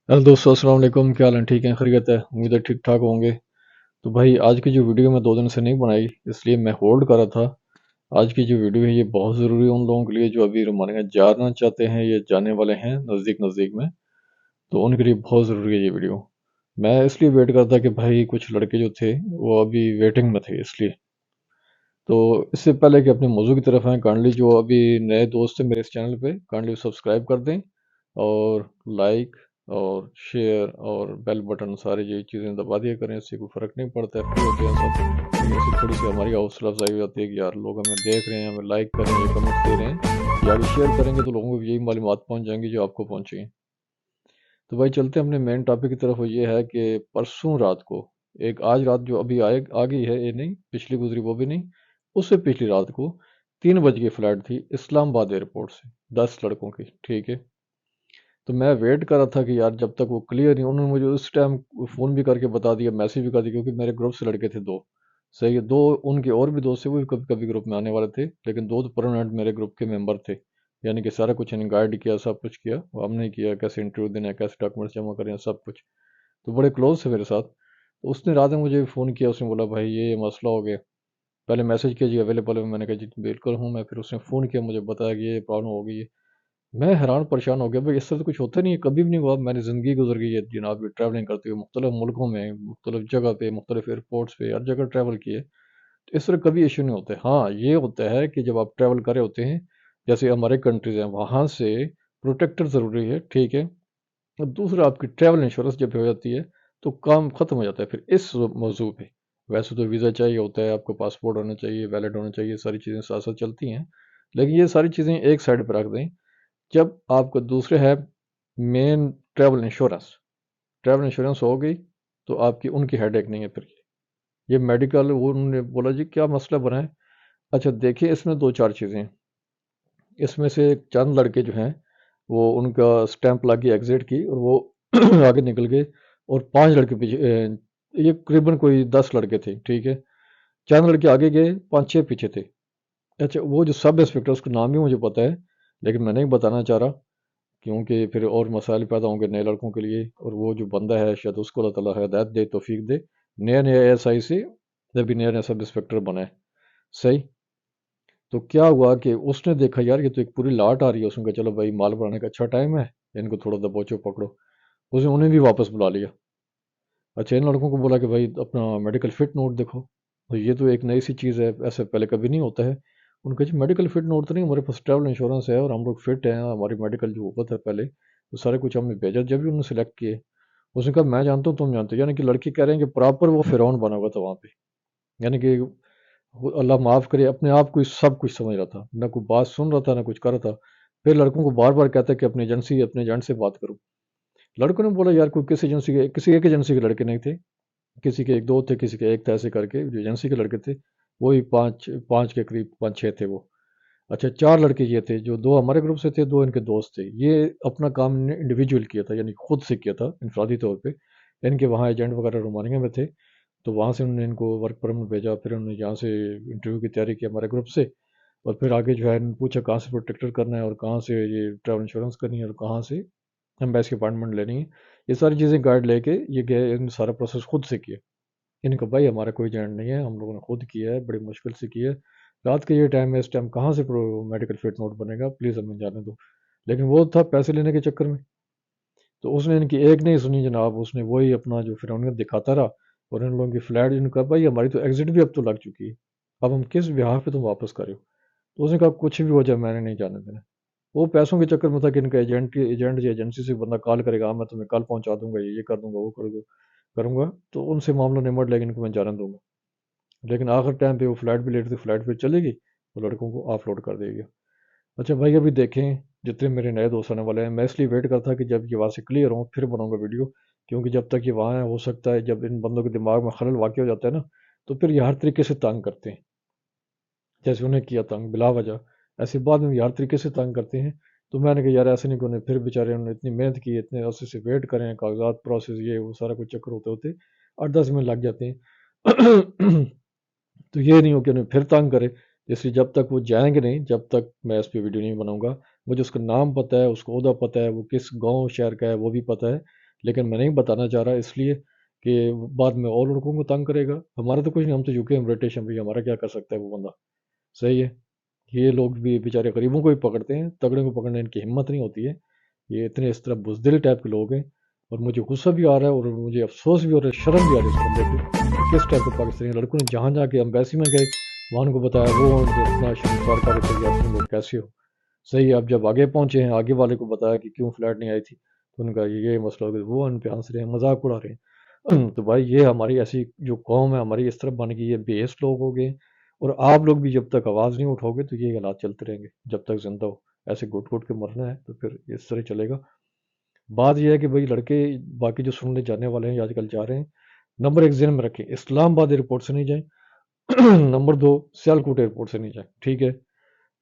Hello दोस्तों, अस्सलाम वालेकुम। क्या हाल है? ठीक है, खैरियत है? उम्मीद है ठीक ठाक होंगे। तो भाई, आज की जो वीडियो मैं 2 दिन से नहीं बनाई, इसलिए मैं होल्ड कर रहा था। आज की जो वीडियो है ये बहुत ज़रूरी है उन लोगों के लिए जो अभी रोमानिया जाना चाहते हैं या जाने वाले हैं नज़दीक नज़दीक में। तो उनके लिए बहुत ज़रूरी है ये वीडियो। मैं इसलिए वेट करता कि भाई कुछ लड़के जो थे वो अभी वेटिंग में थे, इसलिए। तो इससे पहले कि अपने मौजू की तरफ आएँ, काइंडली जो अभी नए दोस्त हैं मेरे इस चैनल पे, काइंडली सब्सक्राइब कर दें। और लाइक और शेयर और बेल बटन सारी ये चीज़ें दबा दिया करें। इससे कोई फ़र्क नहीं पड़ता है, फ्री होते हैं सब। लेकिन इससे थोड़ी सी हमारी हौसला अफजाई हो जाती है कि यार लोग हमें देख रहे हैं, हमें लाइक कर रहे हैं, ये कमेंट्स दे रहे हैं। ये आगे शेयर करेंगे तो लोगों को भी यही मालूमात पहुंच जाएंगी जो आपको पहुंची। तो भाई चलते हैं अपने मेन टॉपिक की तरफ। वो ये है कि परसों रात को, एक आज रात जो अभी आ गई है, ये नहीं पिछली गुजरी वो भी नहीं, उससे पिछली रात को 3 बजे की फ़्लाइट थी इस्लामाबाद एयरपोर्ट से, 10 लड़कों की, ठीक है। तो मैं वेट कर रहा था कि यार जब तक वो क्लियर नहीं, उन्होंने मुझे उस टाइम फ़ोन भी करके बता दिया, मैसेज भी कर दिया, क्योंकि मेरे ग्रुप से लड़के थे 2। सही है, 2 उनके और भी दोस्त थे, वो भी कभी कभी ग्रुप में आने वाले थे, लेकिन 2 तो परमानेंट मेरे ग्रुप के मेंबर थे। यानी कि सारा कुछ इन्हें गाइड किया, सब कुछ किया, वो हमने किया, कैसे इंटरव्यू देना है, कैसे डॉक्यूमेंट्स जमा करें, सब कुछ। तो बड़े क्लोज थे मेरे साथ। तो उसने रात में मुझे फ़ोन किया, उसने बोला भाई ये मसला हो गया। पहले मैसेज किया जी अवेलेबल है, मैंने कहा जी बिल्कुल हूँ मैं। फिर उसने फ़ोन किया, मुझे बताया कि ये प्रॉब्लम हो गई है। मैं हैरान परेशान हो गया, भाई इस तरह तो कुछ होता नहीं है, कभी भी नहीं हुआ। मैंने ज़िंदगी गुजर गई है जनाब ये ट्रैवलिंग करते हुए, मुख्तलिफ मुल्कों में, मुख्तलिफ जगह पे, मुख्तलिफ एयरपोर्ट्स पे, हर जगह ट्रैवल किए। तो इस तरह कभी इशू नहीं होते। हाँ, ये होता है कि जब आप ट्रैवल कर रहे होते हैं, जैसे हमारे कंट्रीज़ हैं, वहाँ से प्रोटेक्टर ज़रूरी है, ठीक है। और दूसरा आपकी ट्रैवल इंश्योरेंस जब हो जाती है तो काम ख़त्म हो जाता है फिर इस मौजू पे। वैसे तो वीज़ा चाहिए होता है, आपको पासपोर्ट होना चाहिए, वैलिड होना चाहिए, सारी चीज़ें साथ साथ चलती हैं। लेकिन ये सारी चीज़ें एक साइड पर रख दें। जब आपको दूसरे है मेन ट्रैवल इंश्योरेंस हो गई, तो आपकी उनकी हेडेक नहीं है फिर। ये मेडिकल, वो उन्होंने बोला जी क्या मसला बना है। अच्छा देखिए, इसमें दो चार चीज़ें हैं। इसमें से चंद लड़के जो हैं, वो उनका स्टैंप लग गई एग्जिट की, और वो आगे निकल गए। और 5 लड़के पीछे, ये करीबन कोई 10 लड़के थे, ठीक है। चंद लड़के आगे गए, 5-6 पीछे थे। अच्छा, वो जो सब इंस्पेक्टर, उसका नाम भी मुझे पता है, लेकिन मैं नहीं बताना चाह रहा, क्योंकि फिर और मसाइल पैदा होंगे नए लड़कों के लिए। और वो जो बंदा है, शायद उसको अल्लाह ताला हिदायत दे, तौफीक दे। नया नया एएसआई से जब भी नया नया सब इंस्पेक्टर बना है, सही। तो क्या हुआ कि उसने देखा यार ये तो एक पूरी लाट आ रही है, उसने कहा चलो भाई माल बनाने का अच्छा टाइम है, इनको थोड़ा दबोचो पकड़ो। उसने उन्हें भी वापस बुला लिया। अच्छा, इन लड़कों को बोला कि भाई अपना मेडिकल फिट नोट देखो। तो ये तो एक नई सी चीज़ है, ऐसे पहले कभी नहीं होता है। उनका जी मेडिकल फिट नोट तो नहीं, हमारे पास ट्रैवल इंश्योरेंस है और हम लोग फिट हैं, हमारी मेडिकल जो हुआ था पहले, तो सारे कुछ हमने भेजा जब भी उन्होंने सेलेक्ट किए। उसने कहा मैं जानता हूँ, तुम जानते हो। यानी कि लड़की कह रहे हैं कि प्रॉपर वो फिरौन बना हुआ था वहाँ पे। यानी कि वो अल्लाह माफ़ करे, अपने आप को ही सब कुछ समझ रहा था, ना कोई बात सुन रहा था, ना कुछ कर रहा था। फिर लड़कों को बार बार कहता है कि अपने एजेंट से बात करो। लड़कों ने बोला यार कोई किस एजेंसी के, किसी एक एजेंसी के लड़के नहीं थे, किसी के एक दो थे, किसी के एक था, ऐसे करके जो एजेंसी के लड़के थे वही पाँच पाँच के करीब, 5-6 थे वो। अच्छा, 4 लड़के ये थे, जो 2 हमारे ग्रुप से थे, 2 इनके दोस्त थे। ये अपना काम इन्होंने इंडिविजुअल किया था, यानी खुद से किया था इनफरादी तौर पे। इनके वहाँ एजेंट वगैरह रोमानिया में थे, तो वहाँ से उन्होंने इनको वर्क परमिट भेजा। फिर उन्होंने यहाँ से इंटरव्यू की तैयारी की हमारे ग्रुप से। और फिर आगे जो है इन्होंने पूछा कहाँ से प्रोटेक्टर करना है, और कहाँ से ये ट्रैवल इंश्योरेंस करनी है, और कहाँ से एम्बेसी की अपॉइंटमेंट लेनी है। ये सारी चीज़ें गाइड लेके ये गए, इन्होंने सारा प्रोसेस खुद से किया। इनका भाई हमारा कोई एजेंट नहीं है, हम लोगों ने खुद किया है, बड़ी मुश्किल से किया है। रात के ये टाइम है, इस टाइम कहाँ से मेडिकल फिट नोट बनेगा, प्लीज़ हमें जाने दो। लेकिन वो था पैसे लेने के चक्कर में। तो उसने इनकी एक नहीं सुनी जनाब, उसने वही अपना जो फिर उन्हें दिखाता रहा। और इन लोगों की फ्लैट, इनका भाई हमारी तो एग्जिट भी अब तो लग चुकी है, अब हम किस बिहार पे तुम वापस कर रहे हो। तो उसने कहा कुछ भी हो जाए मैंने नहीं जाने देना। वो पैसों के चक्कर में था कि इनका एजेंट या एजेंसी से बंदा कॉल करेगा, हाँ मैं तुम्हें कल पहुंचा दूंगा, ये कर दूंगा, वो करूंगा, तो उनसे मामला निमट लेकिन इनको मैं जाने दूंगा। लेकिन आखिर टाइम पे वो फ्लाइट भी लेट थी, फ्लाइट पे चलेगी तो लड़कों को ऑफलोड कर देगी। अच्छा भाई, अभी देखें जितने मेरे नए दोस्त आने वाले हैं, मैं इसलिए वेट करता कि जब ये वहाँ से क्लियर हो फिर बनाऊंगा वीडियो। क्योंकि जब तक ये वहाँ है, हो सकता है जब इन बंदों के दिमाग में खलल वाक़ हो जाता है ना, तो फिर ये हर तरीके से तंग करते हैं। जैसे उन्हें किया तंग बिला वजह, ऐसे बाद में ये हर तरीके से तंग करते हैं। तो मैंने कहा यार ऐसे नहीं, उन्हें फिर बेचारे उन्होंने इतनी मेहनत की, इतने अरसे से वेट करें, कागजात प्रोसेस ये वो सारा कुछ चक्कर होते होते 8-10 मिनट लग जाते हैं। तो ये नहीं हो कि उन्हें फिर तंग करे। इसलिए जब तक वो जाएंगे नहीं, जब तक मैं इस पे वीडियो नहीं बनाऊंगा। मुझे उसका नाम पता है, उसका ओहदा पता है, वो किस गांव शहर का है वो भी पता है। لیکن میں نہیں بتانا چاہ رہا اس لیے کہ بعد میں اور لڑکوں کو تنگ کرے گا. ہمارا تو کچھ نہیں, ہم تو UK برٹش ہیں بھائی, ہمارا کیا کر سکتا ہے وہ بندہ. صحیح ہے. یہ لوگ بھی بیچارے غریبوں کو ہی پکڑتے ہیں, تگڑے کو پکڑنے ان کی ہمت نہیں ہوتی ہے. یہ اتنے اس طرح بزدل ٹائپ کے لوگ ہیں, اور مجھے غصہ بھی آ رہا ہے اور مجھے افسوس بھی ہو رہا ہے, شرم بھی آ رہی ہے اس بندے کو کہ کس ٹائپ کے پاکستانی لڑکوں نے جہاں جا کے امبیسی میں گئے وہاں ان کو بتایا, وہ اتنا شرمسار کر رہے تھے کہ آپ تم لوگ کیسے ہو. صحیح ہے. اب جب آگے پہنچے ہیں, آگے والے کو بتایا کہ کیوں فلیٹ نہیں آئی تھی, تو ان کا یہ مسئلہ ہو گیا, وہ ان پہ ہنس رہے ہیں, مذاق اڑا رہے ہیں. تو بھائی یہ ہماری ایسی جو قوم ہے ہماری اس طرح بن گئی ہے, بیس لوگ ہو گئے. اور آپ لوگ بھی جب تک آواز نہیں اٹھاؤ گے تو یہ حالات چلتے رہیں گے جب تک زندہ ہو. ایسے گھٹ گھٹ کے مرنا ہے تو پھر اس طرح چلے گا. بات یہ ہے کہ بھائی لڑکے باقی جو سننے جانے والے ہیں آج کل جا رہے ہیں, نمبر ایک ذہن میں رکھیں, اسلام آباد ایئرپورٹ سے نہیں جائیں. نمبر دو, سیالکوٹ ایئرپورٹ سے نہیں جائیں, ٹھیک ہے.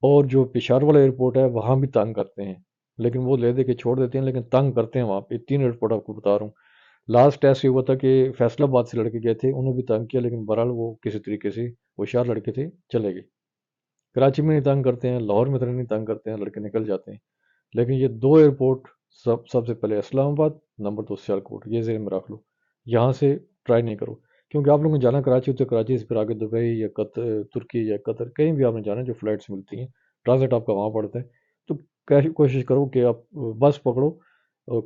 اور جو پشاور والا ایئرپورٹ ہے وہاں بھی تنگ کرتے ہیں, لیکن وہ لے دے کے چھوڑ دیتے ہیں, لیکن تنگ کرتے ہیں وہاں پہ. 3 ایئرپورٹ آپ کو بتا رہا ہوں. لاسٹ ایسے ہوا تھا کہ فیصل آباد سے لڑکے گئے تھے, انہوں بھی تنگ کیا, لیکن بہرحال وہ کسی طریقے سے ہوشیار لڑکے تھے, چلے گئے. کراچی میں نہیں تنگ کرتے ہیں, لاہور میں تو نہیں تنگ کرتے ہیں, لڑکے نکل جاتے ہیں. لیکن یہ 2 ایئرپورٹ, سب سے پہلے اسلام آباد, نمبر 2 سیالکوٹ, یہ ذہن میں رکھ لو. یہاں سے ٹرائی نہیں کرو, کیونکہ آپ لوگوں نے جانا کراچی, تو کراچی سے پھر آگے دبئی یا قطر, ترکی یا قطر, کہیں بھی آپ نے جانا جو فلائٹس ملتی ہیں, ٹرانزٹ آپ کا وہاں پڑتا ہے. تو کوشش کرو کہ آپ بس پکڑو,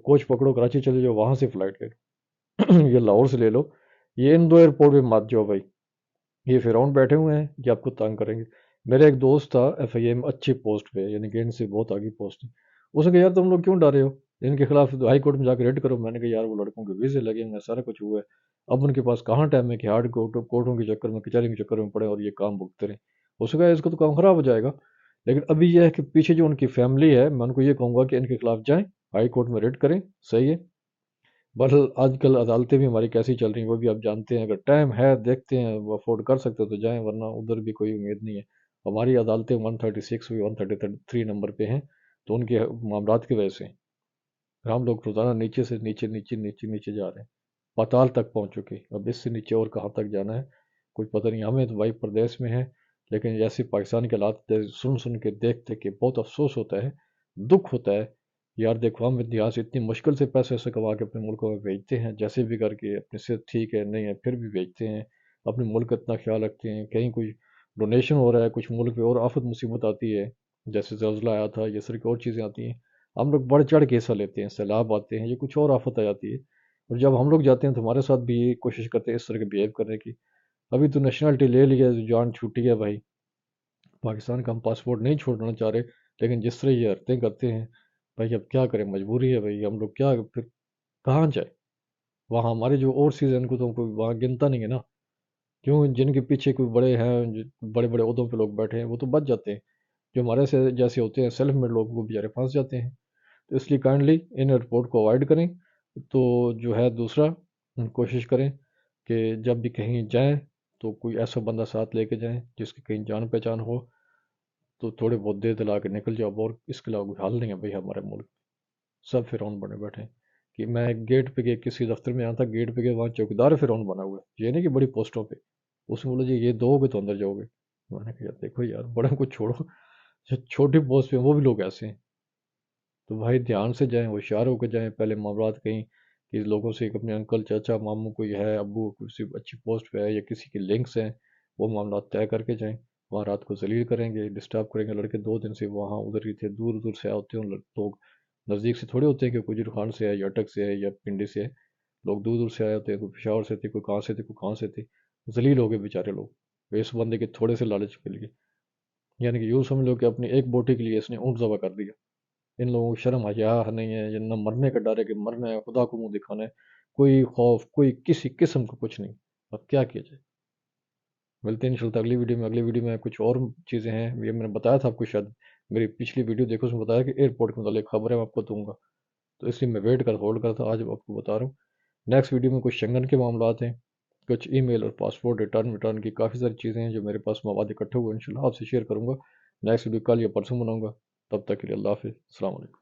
کوچ پکڑو, کراچی چلے جاؤ, وہاں سے فلائٹ لے لو. یہ لاہور سے لے لو. یہ ان 2 ایئرپورٹ پہ مت جاؤ بھائی, یہ فرعون بیٹھے ہوئے ہیں, یہ آپ کو تنگ کریں گے. میرا ایک دوست تھا FIA میں اچھی پوسٹ پہ, یعنی کہ ان سے بہت آگے پوسٹ ہے. اس نے کہا یار تم لوگ کیوں ڈرے ہو, ان کے خلاف ہائی کورٹ میں جا کے ریڈ کرو. میں نے کہا یار وہ لڑکوں کے ویزے لگے ہیں, سارا کچھ ہوا ہے, اب ان کے پاس کہاں ٹائم ہے کہ ہارڈ کورٹوں کے چکر میں, کچہری کے چکر میں پڑے اور یہ کام بھگتے رہیں. اس نے کہا اس کو تو کام خراب ہو جائے گا. لیکن ابھی یہ ہے کہ پیچھے جو ان کی فیملی ہے, میں ان کو یہ کہوں گا کہ ان کے خلاف جائیں, ہائی کورٹ میں ریڈ کریں. صحیح ہے. بہرحال آج کل عدالتیں بھی ہماری کیسی چل رہی ہیں وہ بھی آپ جانتے ہیں. اگر ٹائم ہے, دیکھتے ہیں, وہ افورڈ کر سکتے ہو تو جائیں, ورنہ ادھر بھی کوئی امید نہیں ہے. ہماری عدالتیں 136 بھی 133 نمبر پہ ہیں, تو ان کے معاملات کی وجہ سے ہم لوگ روزانہ نیچے سے نیچے نیچے نیچے نیچے جا رہے ہیں, پاتال تک پہنچ چکے. اب اس سے نیچے اور کہاں تک جانا ہے کچھ پتہ نہیں. ہمیں تو بھائی پردیس میں ہے, لیکن جیسے پاکستان کے حالات سن سن کے دیکھتے کہ بہت افسوس ہوتا ہے, دکھ ہوتا ہے. یار دیکھو ہم یہاں سے اتنی مشکل سے پیسے ایسے کما کے اپنے ملکوں میں بھیجتے ہیں, جیسے بھی کر کے, اپنی صحت ٹھیک ہے نہیں ہے پھر بھی بھیجتے ہیں, اپنے ملک کا اتنا خیال رکھتے ہیں. کہیں کوئی ڈونیشن ہو رہا ہے, کچھ ملک پہ اور آفت مصیبت آتی ہے, جیسے زلزلہ آیا تھا, یہ سر کی اور چیزیں آتی ہیں, ہم لوگ بڑھ چڑھ کے حصہ لیتے ہیں. سیلاب آتے ہیں, یہ کچھ اور آفت آ جاتی ہے, اور جب ہم لوگ جاتے ہیں تو ہمارے ساتھ بھی یہ کوشش کرتے ہیں اس طرح کے بیہیو کرنے کی. ابھی تو نیشنلٹی لے لیا, جان چھوٹی ہے بھائی, پاکستان کا ہم پاسپورٹ نہیں چھوڑنا چاہ رہے, لیکن جس طرح یہ حرکتیں کرتے ہیں بھائی, اب کیا کریں, مجبوری ہے بھائی. ہم لوگ کیا پھر کہاں جائیں, وہاں ہمارے جو اوورسیز ہیں ان کو تو کوئی وہاں گنتا نہیں ہے نا. کیوں, جن کے پیچھے کوئی بڑے ہیں, بڑے بڑے عہدوں پہ لوگ بیٹھے ہیں, وہ تو بچ جاتے ہیں. جو ہمارے سے جیسے ہوتے ہیں سیلف میڈ لوگ, وہ بیچارے پھنس جاتے ہیں. تو اس لیے کائنڈلی ان ایئرپورٹ کو اوائڈ کریں. تو جو ہے دوسرا, کوشش کریں کہ جب بھی کہیں جائیں تو کوئی ایسا بندہ ساتھ لے کے جائیں جس کی کہیں جان پہچان ہو, تو تھوڑے بہت دے دلا کے نکل جاؤ. اور اس کے علاوہ کوئی حل نہیں ہے بھائی. ہمارے ملک سب فرعون بنے بیٹھے ہیں. کہ میں گیٹ پہ گیا, کسی دفتر میں آیا تھا, گیٹ پہ گیا, وہاں چوکیدار فرعون بنا ہوا ہے, یہ نہیں کہ بڑی پوسٹوں پہ. اس میں بولے جی یہ دو گے تو اندر جاؤ گے. میں نے کہا یار دیکھو یار, بڑے کو چھوڑو, جو چھوٹی پوسٹ پہ ہیں وہ بھی لوگ ایسے ہیں. تو بھائی دھیان سے جائیں, ہوشیار ہو کے جائیں. پہلے معاملات کہیں کہ لوگوں سے اپنے انکل چاچا ماموں کوئی ہے, ابو کسی اچھی پوسٹ پہ ہے یا کسی کے لنکس ہیں, وہ معاملات طے کر کے جائیں. وہاں رات کو ذلیل کریں گے, ڈسٹرب کریں گے. لڑکے 2 دن سے وہاں ادھر ہی تھے, دور دور سے ہوتے ہیں لوگ, نزدیک سے تھوڑے ہوتے ہیں کہ کوئی خان سے ہے یا اٹک سے ہے یا پنڈی سے ہے. لوگ دور دور سے آئے ہوتے ہیں, کوئی پشاور سے تھے, کوئی کہاں سے تھے, کوئی کہاں سے تھے. ذلیل ہو گئے بیچارے لوگ اس بندے کے تھوڑے سے لالچ کے لیے. یعنی کہ یوں سمجھ لو کہ اپنی ایک بوٹی کے لیے اس نے اونٹ ذبح کر دیا. ان لوگوں کو شرم حیا نہیں ہے, نہ مرنے کا ڈر ہے کہ مرنا ہے, خدا کو منہ دکھانا ہے. کوئی خوف, کوئی کسی قسم کا کچھ نہیں. اب کیا کیا جائے. ملتے ہیں انشاءاللہ اگلی ویڈیو میں. اگلی ویڈیو میں کچھ اور چیزیں ہیں, یہ میں نے بتایا تھا آپ کو, شاید میری پچھلی ویڈیو دیکھو, اس میں بتایا کہ ایئرپورٹ کے متعلق خبر ہے میں آپ کو دوں گا. تو اس لیے میں ویٹ کر ہولڈ کرتا, آج آپ کو بتا رہا ہوں. نیکسٹ ویڈیو میں کچھ شنگن کے معاملات ہیں, کچھ ای میل اور پاسپورٹ ریٹرن کی کافی ساری چیزیں ہیں جو میرے پاس مواد اکٹھے ہوئے, انشاءاللہ آپ سے شیئر کروں گا. نیکسٹ ویڈیو کل یا پرسوں بناؤں گا. تب تک کے لیے اللہ حافظ, السلام علیکم.